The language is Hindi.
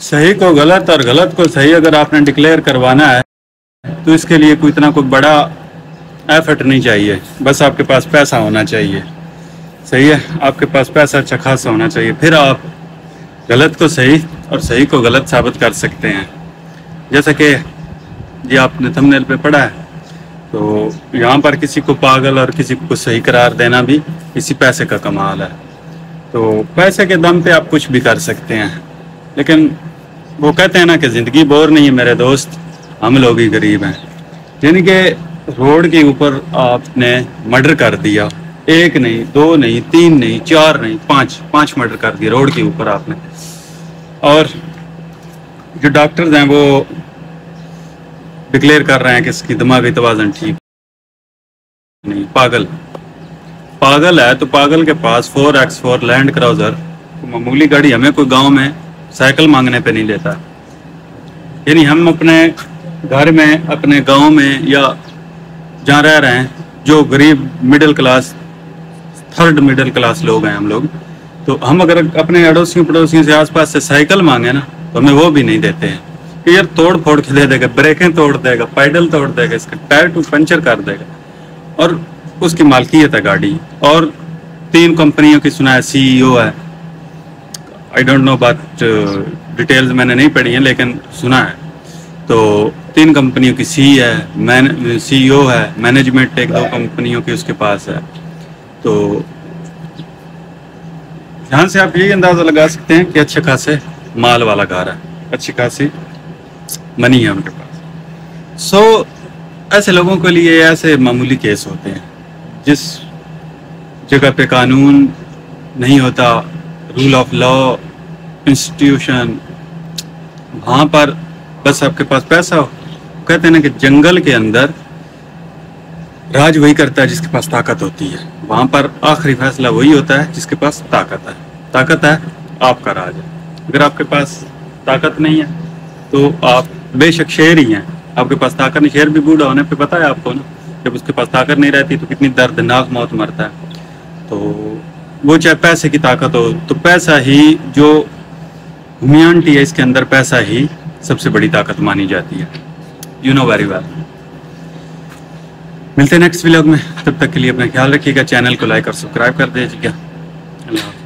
सही को गलत और गलत को सही अगर आपने डिक्लेयर करवाना है तो इसके लिए कोई इतना कोई बड़ा एफर्ट नहीं चाहिए, बस आपके पास पैसा होना चाहिए। सही है, आपके पास पैसा अच्छा खासा होना चाहिए, फिर आप गलत को सही और सही को गलत साबित कर सकते हैं। जैसा कि ये आपने थंबनेल पे पढ़ा है, तो यहाँ पर किसी को पागल और किसी को सही करार देना भी इसी पैसे का कमाल है। तो पैसे के दम पे आप कुछ भी कर सकते हैं, लेकिन वो कहते हैं ना कि ज़िंदगी बोर नहीं है मेरे दोस्त, हम लोग ही गरीब हैं। यानी कि रोड के ऊपर आपने मर्डर कर दिया, एक नहीं, दो नहीं, तीन नहीं, चार नहीं, पांच मर्डर कर दिया रोड के ऊपर आपने। और जो डॉक्टर्स हैं वो डिक्लेयर कर रहे हैं कि इसकी दिमागी तवाज़ुन ठीक नहीं। पागल है तो पागल के पास 4x4 लैंड क्रूजर मामूली गाड़ी हमें कोई गांव में साइकिल मांगने पे नहीं देता। यानी हम अपने घर में, अपने गांव में या जहाँ रह रहे हैं, जो गरीब middle class, third middle class लोग हैं हम लोग, तो हम अगर अपने अड़ोसियों पड़ोसियों से आसपास से साइकिल मांगे ना तो हमें वो भी नहीं देते हैं कि यार तोड़ फोड़ के दे देगा, ब्रेकें तोड़ देगा, पैडल तोड़ देगा, इसका टायर टू पंचर कर देगा। और उसकी मालकियत है गाड़ी, और 3 कंपनियों की सुना है CEO है। I don't know but details मैंने नहीं पढ़ी हैं, लेकिन सुना है। तो 3 कंपनियों की CEO है, मैनेजमेंट 1-2 कंपनियों की उसके पास है। तो यहाँ से आप यही अंदाज़ा लगा सकते हैं कि अच्छे खासे माल वाला घर है, अच्छी खासी मनी है उनके पास। ऐसे लोगों के लिए ऐसे मामूली केस होते हैं। जिस जगह पे कानून नहीं होता, रूल ऑफ लॉ, इंस्टीट्यूशन, वहाँ पर बस आपके पास पैसा हो। कहते हैं ना कि जंगल के अंदर राज वही करता है जिसके पास ताकत होती है। वहाँ पर आखिरी फैसला वही होता है जिसके पास ताकत है। ताकत है, आपका राज है। अगर आपके पास ताकत नहीं है तो आप बेशक शेर ही हैं, आपके पास ताकत नहीं। शेर भी बूढ़ा होने पे पता है आपको ना, जब उसके पास ताकत नहीं रहती तो कितनी दर्दनाक मौत मरता है। तो वो चाहे पैसे की ताकत हो, तो पैसा ही जो ह्यूमैनिटी है इसके अंदर, पैसा ही सबसे बड़ी ताकत मानी जाती है। You know very well. मिलते हैं नेक्स्ट व्लॉग में, तब तक के लिए अपना ख्याल रखिएगा। चैनल को लाइक और सब्सक्राइब कर दीजिएगा। अल्लाह।